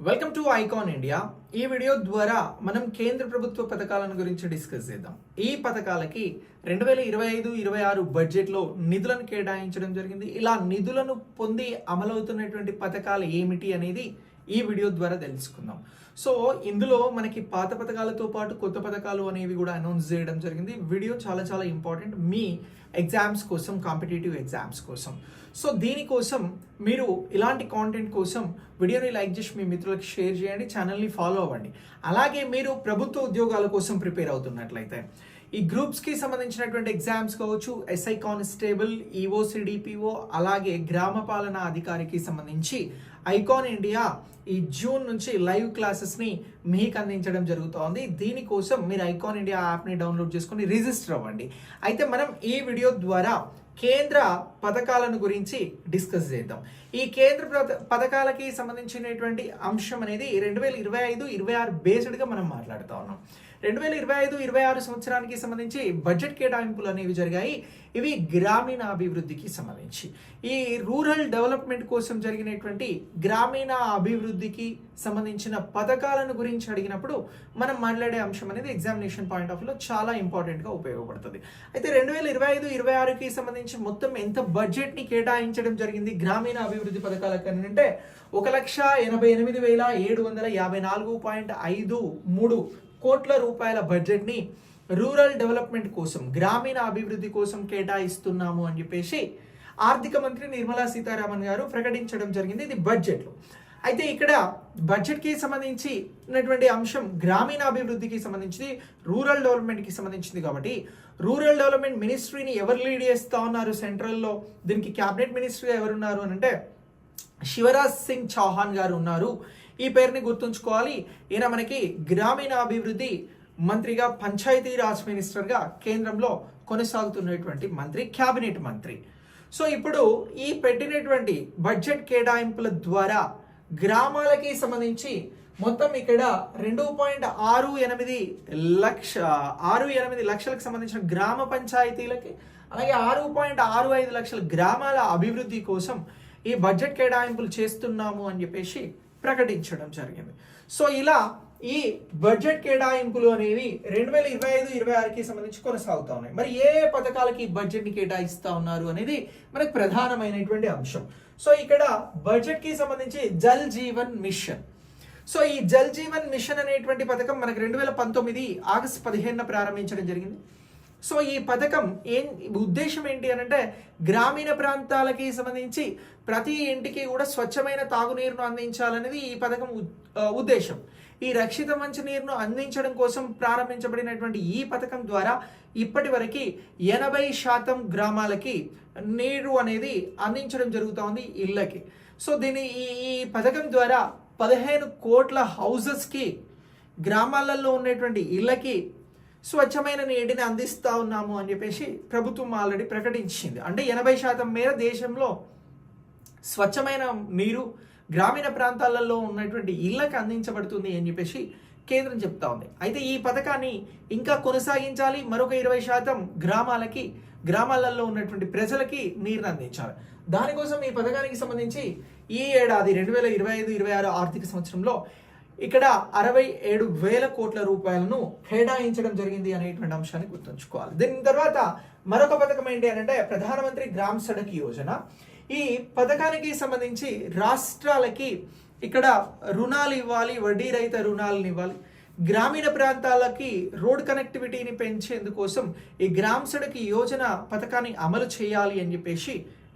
Welcome to icon India. ఈ video ద్వారా మనం కేంద్ర ప్రభుత్వ పథకాలను గురించి డిస్కస్ చేద్దాం. ఈ పథకాలకి 2025-26 బడ్జెట్లో నిధులను కేటాయించడం జరిగింది. ఇలా నిధులను పొంది అమలవుతున్నటువంటి పథకాలు ఏమిటి అనేది ఈ వీడియో ద్వారా తెలుసుకుందాం. సో ఇందులో మనకి పాత పథకాలతో పాటు కొత్త పథకాలు అనేవి కూడా అనౌన్స్ చేయడం జరిగింది. వీడియో చాలా చాలా ఇంపార్టెంట్ మీ ఎగ్జామ్స్ కోసం, కాంపిటేటివ్ ఎగ్జామ్స్ కోసం. సో దీనికోసం మీరు ఇలాంటి కాంటెంట్ కోసం వీడియోని లైక్ చేసి మీ మిత్రులకు షేర్ చేయండి, ఛానల్ని ఫాలో అవ్వండి. అలాగే మీరు ప్రభుత్వ ఉద్యోగాల కోసం ప్రిపేర్ అవుతున్నట్లయితే ఈ గ్రూప్స్కి సంబంధించినటువంటి ఎగ్జామ్స్ కావచ్చు, ఎస్ఐ కానిస్టేబుల్, ఈఓ సిడిపిఓ, అలాగే గ్రామ పాలనా అధికారికి సంబంధించి ఐకాన్ ఇండియా ఈ జూన్ నుంచి లైవ్ క్లాసెస్ని మీకు అందించడం జరుగుతోంది. దీనికోసం మీరు ఐకాన్ ఇండియా యాప్ని డౌన్లోడ్ చేసుకొని రిజిస్టర్ అవ్వండి. అయితే మనం ఈ వీడియో ద్వారా కేంద్ర పథకాలను గురించి డిస్కస్ చేద్దాం. ఈ కేంద్ర పథకాలకి సంబంధించినటువంటి అంశం అనేది 2025-26 బేస్డ్గా మనం మాట్లాడుతూ ఉన్నాం. 2025-26 సంవత్సరానికి సంబంధించి బడ్జెట్ కేటాయింపులు అనేవి జరిగాయి. ఇవి గ్రామీణ అభివృద్ధికి సంబంధించి ఈ రూరల్ డెవలప్మెంట్ కోసం జరిగినటువంటి గ్రామీణ అభివృద్ధికి సంబంధించిన పథకాలను గురించి అడిగినప్పుడు మనం మాట్లాడే అంశం అనేది ఎగ్జామినేషన్ పాయింట్ ఆఫ్ వ్యూలో చాలా ఇంపార్టెంట్గా ఉపయోగపడుతుంది. అయితే 2025-26కి సంబంధించి మొత్తం ఎంత బడ్జెట్ని కేటాయించడం జరిగింది గ్రామీణ అభివృద్ధి పథకాలకు అంటే 1,88,754.53 కోట్ల రూపాయల బడ్జెట్ని రూరల్ డెవలప్మెంట్ కోసం, గ్రామీణ అభివృద్ధి కోసం కేటాయిస్తున్నాము అని చెప్పేసి ఆర్థిక మంత్రి నిర్మలా సీతారామన్ గారు ప్రకటించడం జరిగింది. ఇది బడ్జెట్లో. అయితే ఇక్కడ బడ్జెట్కి సంబంధించినటువంటి అంశం గ్రామీణ అభివృద్ధికి సంబంధించింది, రూరల్ డెవలప్మెంట్కి సంబంధించింది. కాబట్టి రూరల్ డెవలప్మెంట్ మినిస్ట్రీని ఎవరు లీడ్ చేస్తూ ఉన్నారు సెంట్రల్లో, దీనికి క్యాబినెట్ మినిస్టర్గా ఎవరున్నారు అని అంటే శివరాజ్ సింగ్ చౌహాన్ గారు ఉన్నారు. ఈ పేరుని గుర్తుంచుకోవాలి. ఈయన మనకి గ్రామీణ అభివృద్ధి మంత్రిగా, పంచాయతీరాజ్ మినిస్టర్గా కేంద్రంలో కొనసాగుతున్నటువంటి మంత్రి, క్యాబినెట్ మంత్రి. సో ఇప్పుడు ఈ పెట్టినటువంటి బడ్జెట్ కేటాయింపుల ద్వారా గ్రామాలకి సంబంధించి మొత్తం ఇక్కడ 2.68 లక్షలకు సంబంధించిన గ్రామ పంచాయతీలకి, అలాగే 6.65 లక్షల గ్రామాల అభివృద్ధి కోసం ఈ బడ్జెట్ కేటాయింపులు చేస్తున్నాము అని చెప్పేసి ప్రకటించడం జరిగింది. సో ఇలా ఈ బడ్జెట్ కేటాయింపులు అనేవి 2025-26కి సంబంధించి కొనసాగుతూ ఉన్నాయి. మరి ఏ పథకాలకి బడ్జెట్ని కేటాయిస్తూ ఉన్నారు అనేది మనకు ప్రధానమైనటువంటి అంశం. సో ఇక్కడ బడ్జెట్కి సంబంధించి జల్ జీవన్ మిషన్. సో ఈ జల్ జీవన్ మిషన్ అనేటువంటి పథకం మనకు 2019 ఆగస్టు 15న ప్రారంభించడం జరిగింది. సో ఈ పథకం ఉద్దేశం ఏంటి అని అంటే గ్రామీణ ప్రాంతాలకి సంబంధించి ప్రతి ఇంటికి కూడా స్వచ్ఛమైన తాగునీరును అందించాలనేది ఈ పథకం ఉద్దేశం. ఈ రక్షిత మంచినీరును అందించడం కోసం ప్రారంభించబడినటువంటి ఈ పథకం ద్వారా ఇప్పటి వరకు 80% గ్రామాలకి నీరు అనేది అందించడం జరుగుతోంది ఇళ్ళకి. సో ఈ పథకం ద్వారా 15 కోట్ల హౌజెస్కి, గ్రామాలలో ఉన్నటువంటి ఇళ్ళకి స్వచ్ఛమైన నీటిని అందిస్తూ ఉన్నాము అని చెప్పేసి ప్రభుత్వం ఆల్రెడీ ప్రకటించింది. అంటే 80% మేర దేశంలో స్వచ్ఛమైన నీరు గ్రామీణ ప్రాంతాలలో ఉన్నటువంటి ఇళ్ళకి అందించబడుతుంది అని చెప్పేసి కేంద్రం చెప్తా ఉంది. అయితే ఈ పథకాన్ని ఇంకా కొనసాగించాలి. మరొక 20% గ్రామాలలో ఉన్నటువంటి ప్రజలకి నీరుని అందించాలి. దానికోసం ఈ పథకానికి సంబంధించి ఈ ఏడాది 2025-26 ఆర్థిక సంవత్సరంలో ఇక్కడ 67,000 కోట్ల రూపాయలను కేటాయించడం జరిగింది అనేటువంటి అంశాన్ని గుర్తుంచుకోవాలి. దీని తర్వాత మరొక పథకం ఏంటి అని అంటే ప్రధానమంత్రి గ్రామ్ సడక్ యోజన. ఈ పథకానికి సంబంధించి రాష్ట్రాలకి ఇక్కడ రుణాలు ఇవ్వాలి, వడ్డీ రహిత రుణాలను ఇవ్వాలి. గ్రామీణ ప్రాంతాలకి రోడ్ కనెక్టివిటీని పెంచేందుకోసం ఈ గ్రామ్ సడక్ యోజన పథకాన్ని అమలు చేయాలి అని చెప్పేసి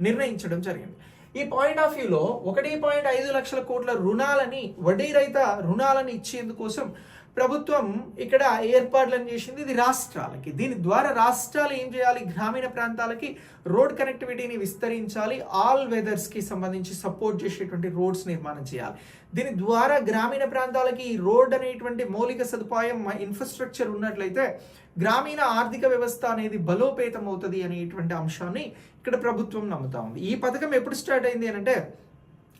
నిర్ణయించడం జరిగింది. ఈ పాయింట్ ఆఫ్ వ్యూలో 1.5 లక్షల కోట్ల రుణాలని, వడ్డీ రహిత రుణాలను ఇచ్చేందుకోసం ప్రభుత్వం ఇక్కడ ఏర్పాట్లను చేసింది. ఇది రాష్ట్రాలకి. దీని ద్వారా రాష్ట్రాలు ఏం చేయాలి, గ్రామీణ ప్రాంతాలకి రోడ్ కనెక్టివిటీని విస్తరించాలి, ఆల్ వెదర్స్కి సంబంధించి సపోర్ట్ చేసేటువంటి రోడ్స్ నిర్మాణం చేయాలి. దీని ద్వారా గ్రామీణ ప్రాంతాలకి ఈ రోడ్ అనేటువంటి మౌలిక సదుపాయం, ఇన్ఫ్రాస్ట్రక్చర్ ఉన్నట్లయితే గ్రామీణ ఆర్థిక వ్యవస్థ అనేది బలోపేతం అవుతుంది అనేటువంటి అంశాన్ని ఇక్కడ ప్రభుత్వం నమ్ముతా ఉంది. ఈ పథకం ఎప్పుడు స్టార్ట్ అయింది అని అంటే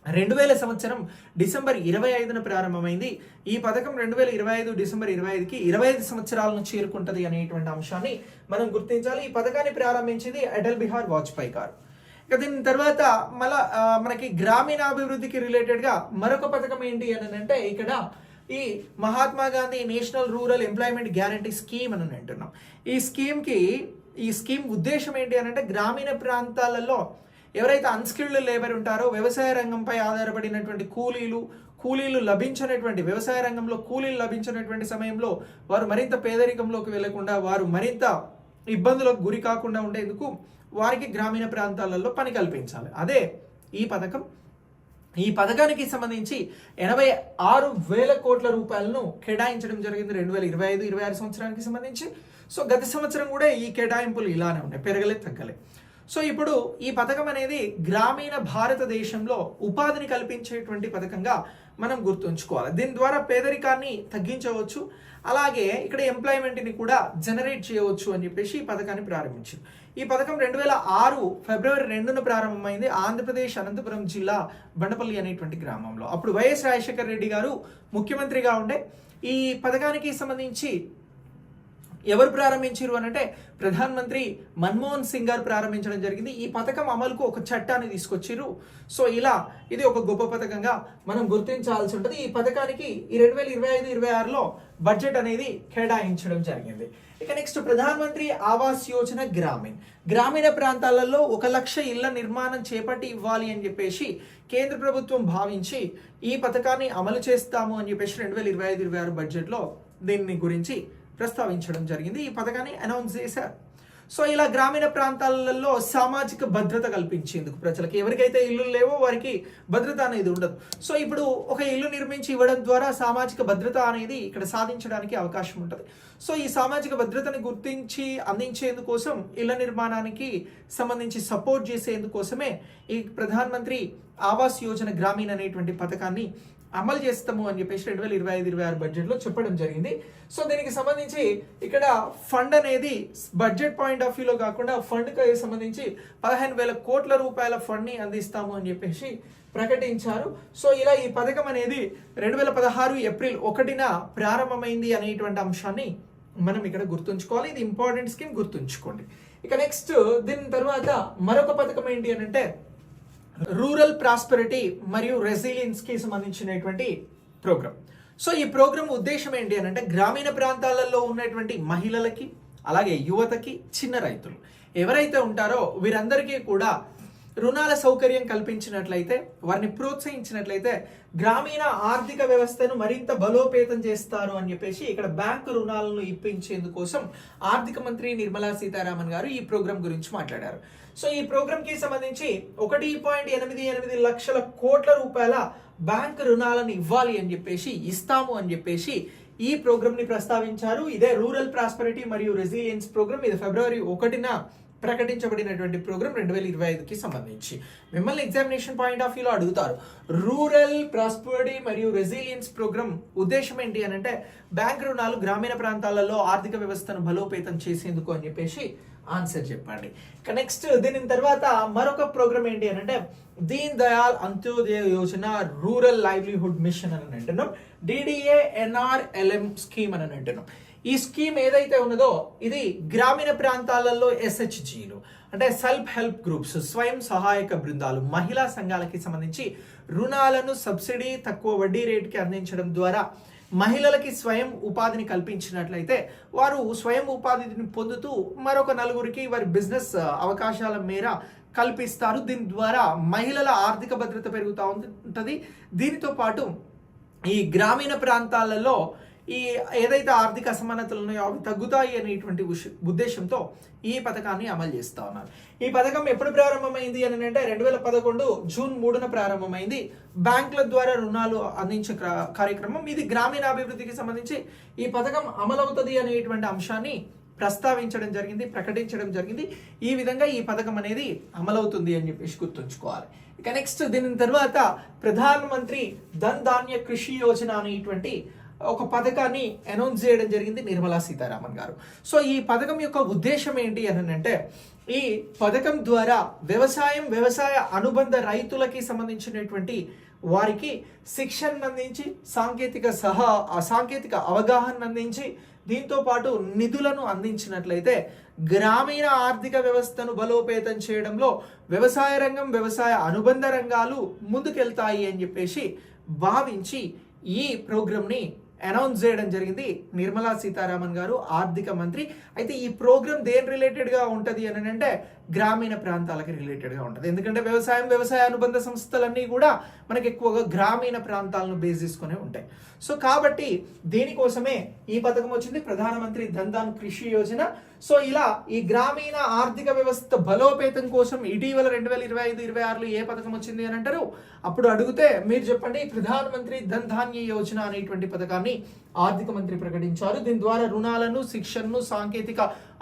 2000 సంవత్సరం డిసెంబర్ 25న ప్రారంభమైంది. ఈ పథకం 2025 డిసెంబర్ 25కి 25 సంవత్సరాలను చేరుకుంటది అనేటువంటి అంశాన్ని మనం గుర్తించాలి. ఈ పథకాన్ని ప్రారంభించింది అటల్ బిహారీ వాజ్పేయి గారు. ఇక దీని తర్వాత మనకి గ్రామీణాభివృద్ధికి రిలేటెడ్గా మరొక పథకం ఏంటి అని అంటే ఇక్కడ ఈ Mahatma Gandhi national rural employment guarantee scheme అని అంటున్నాం. ఈ స్కీమ్ ఉద్దేశం ఏంటి అని అంటే గ్రామీణ ప్రాంతాలలో ఎవరైతే అన్స్కిల్డ్ లేబర్ ఉంటారో, వ్యవసాయ రంగంపై ఆధారపడినటువంటి కూలీలు లభించినటువంటి వ్యవసాయ రంగంలో కూలీలు లభించినటువంటి సమయంలో వారు మరింత పేదరికంలోకి వెళ్లకుండా, వారు మరింత ఇబ్బందులకు గురి కాకుండా ఉండేందుకు వారికి గ్రామీణ ప్రాంతాలలో పని కల్పించాలి. అదే ఈ పథకం. ఈ పథకానికి సంబంధించి 86,000 కోట్ల రూపాయలను కేటాయించడం జరిగింది 2025-26 సంవత్సరానికి సంబంధించి. సో గత సంవత్సరం కూడా ఈ కేటాయింపులు ఇలానే ఉన్నాయి, పెరగలే తగ్గలే. సో ఇప్పుడు ఈ పథకం అనేది గ్రామీణ భారతదేశంలో ఉపాధిని కల్పించేటువంటి పథకంగా మనం గుర్తుంచుకోవాలి. దీని ద్వారా పేదరికాన్ని తగ్గించవచ్చు, అలాగే ఇక్కడ ఎంప్లాయ్మెంట్ని కూడా జనరేట్ చేయవచ్చు అని చెప్పేసి ఈ పథకాన్ని ప్రారంభించింది. ఈ పథకం 2006 ఫిబ్రవరి 2న ప్రారంభమైంది ఆంధ్రప్రదేశ్ అనంతపురం జిల్లా బండపల్లి అనేటువంటి గ్రామంలో. అప్పుడు వైఎస్ రాజశేఖర రెడ్డి గారు ముఖ్యమంత్రిగా ఉండే. ఈ పథకానికి సంబంధించి ఎవరు ప్రారంభించారు అని అంటే ప్రధానమంత్రి మన్మోహన్ సింగ్ గారు ప్రారంభించడం జరిగింది. ఈ పథకం అమలుకు ఒక చట్టాన్ని తీసుకొచ్చారు. సో ఇది ఒక గొప్ప పథకంగా మనం గుర్తించాల్సి ఉంటుంది. ఈ పథకానికి ఈ 2025-26లో బడ్జెట్ అనేది కేటాయించడం జరిగింది. ఇక నెక్స్ట్ ప్రధానమంత్రి ఆవాస్ యోజన గ్రామీణ ప్రాంతాలలో 1,00,000 ఇళ్ల నిర్మాణం చేపట్టి ఇవ్వాలి అని చెప్పేసి కేంద్ర ప్రభుత్వం భావించి ఈ పథకాన్ని అమలు చేస్తాము అని చెప్పేసి 2025-26 బడ్జెట్లో దీని గురించి ప్రస్తావించడం జరిగింది. ఈ పథకాన్ని అనౌన్స్ చేశారు. సో ఇలా గ్రామీణ ప్రాంతాలలో సామాజిక భద్రత కల్పించేందుకు ప్రజలకు, ఎవరికైతే ఇల్లు లేవో వారికి భద్రత అనేది ఉండదు. సో ఇప్పుడు ఒక ఇల్లు నిర్మించి ఇవ్వడం ద్వారా సామాజిక భద్రత అనేది ఇక్కడ సాధించడానికి అవకాశం ఉంటుంది. సో ఈ సామాజిక భద్రతని గుర్తించి అందించేందుకోసం ఇళ్ల నిర్మాణానికి సంబంధించి సపోర్ట్ చేసేందుకోసమే ఈ ప్రధానమంత్రి ఆవాస్ యోజన గ్రామీణ అనేటువంటి పథకాన్ని అమలు చేస్తాము అని చెప్పేసి 2025-26 బడ్జెట్లో చెప్పడం జరిగింది. సో దీనికి సంబంధించి ఇక్కడ ఫండ్ అనేది బడ్జెట్ పాయింట్ ఆఫ్ వ్యూలో కాకుండా ఫండ్కి సంబంధించి 15,000 కోట్ల రూపాయల ఫండ్ని అందిస్తాము అని చెప్పేసి ప్రకటించారు. సో ఇలా ఈ పథకం అనేది 2016 ఏప్రిల్ 1న ప్రారంభమైంది అనేటువంటి అంశాన్ని మనం ఇక్కడ గుర్తుంచుకోవాలి. ఇది ఇంపార్టెంట్ స్కీమ్, గుర్తుంచుకోండి. ఇక నెక్స్ట్ దీని తర్వాత మరొక పథకం ఏంటి అని అంటే రూరల్ ప్రాస్పెరిటీ మరియు రెసిలియన్స్ కి సంబంధించినటువంటి ప్రోగ్రామ్. సో ఈ ప్రోగ్రామ్ ఉద్దేశం ఏంటి అని అంటే గ్రామీణ ప్రాంతాలలో ఉన్నటువంటి మహిళలకి, అలాగే యువతకి, చిన్న రైతులు ఎవరైతే ఉంటారో వీరందరికీ కూడా రుణాల సౌకర్యం కల్పించినట్లయితే, వారిని ప్రోత్సహించినట్లయితే గ్రామీణ ఆర్థిక వ్యవస్థను మరింత బలోపేతం చేస్తారు అని చెప్పేసి ఇక్కడ బ్యాంకు రుణాలను ఇప్పించేందుకోసం ఆర్థిక మంత్రి నిర్మలా సీతారామన్ గారు ఈ ప్రోగ్రాం గురించి మాట్లాడారు. సో ఈ ప్రోగ్రామ్ కి సంబంధించి 1.88 లక్షల కోట్ల రూపాయల బ్యాంక్ రుణాలను ఇవ్వాలి అని చెప్పేసి, ఇస్తాము అని చెప్పేసి ఈ ప్రోగ్రామ్ ని ప్రస్తావించారు. ఇదే రూరల్ ప్రాస్పెరిటీ మరియు రెసిలియన్స్ ప్రోగ్రామ్. ఇది ఫిబ్రవరి 1న ప్రకటించబడినటువంటి ప్రోగ్రామ్ 2025కి సంబంధించి. మిమ్మల్ని ఎగ్జామినేషన్ పాయింట్ ఆఫ్ వ్యూలో అడుగుతారు, రూరల్ ప్రాస్పెరిటీ మరియు రెసిలియన్స్ ప్రోగ్రామ్ ఉద్దేశం ఏంటి అని అంటే బ్యాంక్ రుణాలు గ్రామీణ ప్రాంతాలలో ఆర్థిక వ్యవస్థను బలోపేతం చేసేందుకు అని చెప్పేసి ఆన్సర్ చెప్పండి. ఇక నెక్స్ట్ దీని తర్వాత మరొక ప్రోగ్రామ్ ఏంటి అని అంటే Deen Dayal Antyodaya Yojana rural livelihood machine అని అంటున్నాం. DDA-NRLM స్కీమ్ అని అంటున్నాం. ఈ స్కీమ్ ఏదైతే ఉన్నదో ఇది గ్రామీణ ప్రాంతాలలో SHGలు అంటే సెల్ఫ్ హెల్ప్ గ్రూప్స్, స్వయం సహాయక బృందాలు, మహిళా సంఘాలకి సంబంధించి రుణాలను సబ్సిడీ తక్కువ వడ్డీ రేటుకి అందించడం ద్వారా మహిళలకి స్వయం ఉపాధిని కల్పించినట్లయితే వారు స్వయం ఉపాధిని పొందుతూ మరొక నలుగురికి వారి బిజినెస్ అవకాశాల మేర కల్పిస్తారు. దీని ద్వారా మహిళల ఆర్థిక భద్రత పెరుగుతూ ఉంటుంది. దీనితో పాటు ఈ గ్రామీణ ప్రాంతాలలో ఈ ఏదైతే ఆర్థిక అసమానతలు ఉన్నాయో అవి తగ్గుతాయి అనేటువంటి ఉద్దేశంతో ఈ పథకాన్ని అమలు చేస్తా ఉన్నారు. ఈ పథకం ఎప్పుడు ప్రారంభమైంది అని అంటే 2011 జూన్ 3న ప్రారంభమైంది. బ్యాంకుల ద్వారా రుణాలు అందించే కార్యక్రమం ఇది. గ్రామీణ అభివృద్ధికి సంబంధించి ఈ పథకం అమలవుతుంది అనేటువంటి అంశాన్ని ప్రస్తావించడం జరిగింది, ప్రకటించడం జరిగింది. ఈ విధంగా ఈ పథకం అనేది అమలవుతుంది అని చెప్పేసి గుర్తుంచుకోవాలి. ఇక నెక్స్ట్ దీని తర్వాత ప్రధాన మంత్రి ధన్ ధాన్య కృషి యోజన అనేటువంటి ఒక పథకాన్ని అనౌన్స్ చేయడం జరిగింది నిర్మలా సీతారామన్ గారు. సో ఈ పథకం యొక్క ఉద్దేశం ఏంటి అని అంటే ఈ పథకం ద్వారా వ్యవసాయ అనుబంధ రైతులకి సంబంధించినటువంటి వారికి శిక్షణ అందించి సాంకేతిక అవగాహన అందించి దీంతో పాటు నిధులను అందించినట్లయితే గ్రామీణ ఆర్థిక వ్యవస్థను బలోపేతం చేయడంలో వ్యవసాయ రంగం, వ్యవసాయ అనుబంధ రంగాలు ముందుకెళ్తాయి అని చెప్పేసి భావించి ఈ ప్రోగ్రామ్ని అనౌన్స్ చేయడం జరిగింది నిర్మలా సీతారామన్ గారు, ఆర్థిక మంత్రి. అయితే ఈ ప్రోగ్రామ్ దేని రిలేటెడ్గా ఉంటుంది అని అంటే గ్రామీణ ప్రాంతాలకి రిలేటెడ్గా ఉంటుంది. ఎందుకంటే వ్యవసాయ అనుబంధ సంస్థలన్నీ కూడా మనకి ఎక్కువగా గ్రామీణ ప్రాంతాలను బేస్ చేసుకునే ఉంటాయి. సో కాబట్టి దీనికోసమే ఈ పథకం వచ్చింది, ప్రధానమంత్రి ధన్ కృషి యోజన. సో ఇలా ఈ గ్రామీణ ఆర్థిక వ్యవస్థ బలోపేతం కోసం ఇటీవల 2025-26లో ఏ పథకం వచ్చింది అని అంటారు. అప్పుడు అడిగితే మీరు చెప్పండి, ప్రధానమంత్రి ధన్ ధాన్య యోజన అనేటువంటి పథకాన్ని ఆర్థిక మంత్రి ప్రకటించారు. దీని ద్వారా రుణాలను, శిక్షణను, సాంకేతిక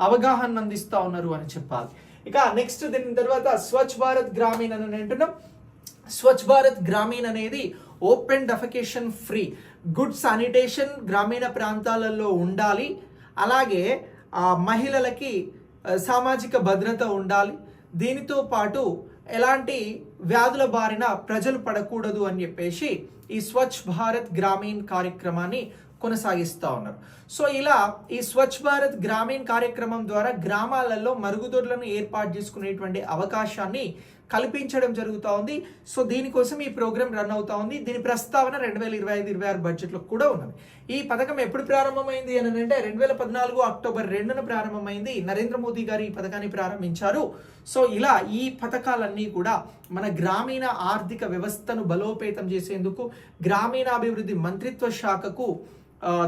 అవగాహన అందిస్తా ఉన్నారు అని చెప్పాలి. ఇక నెక్స్ట్ దీని తర్వాత స్వచ్ఛ భారత్ గ్రామీణ్ అని అంటున్నాం. స్వచ్ఛ భారత్ గ్రామీణ్ అనేది open defecation free, good sanitation గ్రామీణ ప్రాంతాలలో ఉండాలి. అలాగే మహిళలకి సామాజిక భద్రత ఉండాలి. దీనితో పాటు ఎలాంటి వ్యాధుల బారిన ప్రజలు పడకూడదు అని చెప్పేసి ఈ స్వచ్ఛ భారత్ గ్రామీణ్ కార్యక్రమాన్ని కొనసాగిస్తూ ఉన్నారు. సో ఇలా ఈ స్వచ్ఛ భారత్ గ్రామీణ్ కార్యక్రమం ద్వారా గ్రామాలలో మరుగుదొడ్లను ఏర్పాటు చేసుకునేటువంటి అవకాశాన్ని కల్పించడం జరుగుతూ ఉంది. సో దీనికోసం ఈ ప్రోగ్రామ్ రన్ అవుతా ఉంది. దీని ప్రస్తావన 2025-26 బడ్జెట్లో కూడా ఉన్నది. ఈ పథకం ఎప్పుడు ప్రారంభమైంది అని అంటే 2014 అక్టోబర్ 2న ప్రారంభమైంది. నరేంద్ర మోదీ గారు ఈ పథకాన్ని ప్రారంభించారు. సో ఇలా ఈ పథకాలన్నీ కూడా మన గ్రామీణ ఆర్థిక వ్యవస్థను బలోపేతం చేసేందుకు గ్రామీణాభివృద్ధి మంత్రిత్వ శాఖకు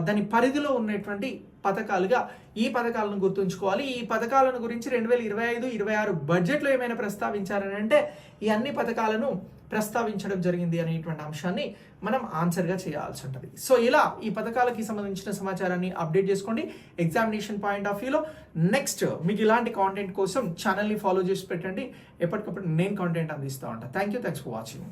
దాని పరిధిలో ఉన్నటువంటి పథకాలుగా ఈ పథకాలను గుర్తుంచుకోవాలి. ఈ పథకాలను గురించి 2025-26 బడ్జెట్లో ఏమైనా ప్రస్తావించారని అంటే ఈ అన్ని పథకాలను ప్రస్తావించడం జరిగింది అనేటువంటి అంశాన్ని మనం ఆన్సర్గా చేయాల్సి ఉంటుంది. సో ఇలా ఈ పథకాలకి సంబంధించిన సమాచారాన్ని అప్డేట్ చేసుకోండి ఎగ్జామినేషన్ పాయింట్ ఆఫ్ వ్యూలో. నెక్స్ట్ మీకు ఇలాంటి కాంటెంట్ కోసం ఛానల్ని ఫాలో చేసి పెట్టండి. ఎప్పటికప్పుడు నేను కాంటెంట్ అందిస్తూ ఉంటాను. Thanks for watching.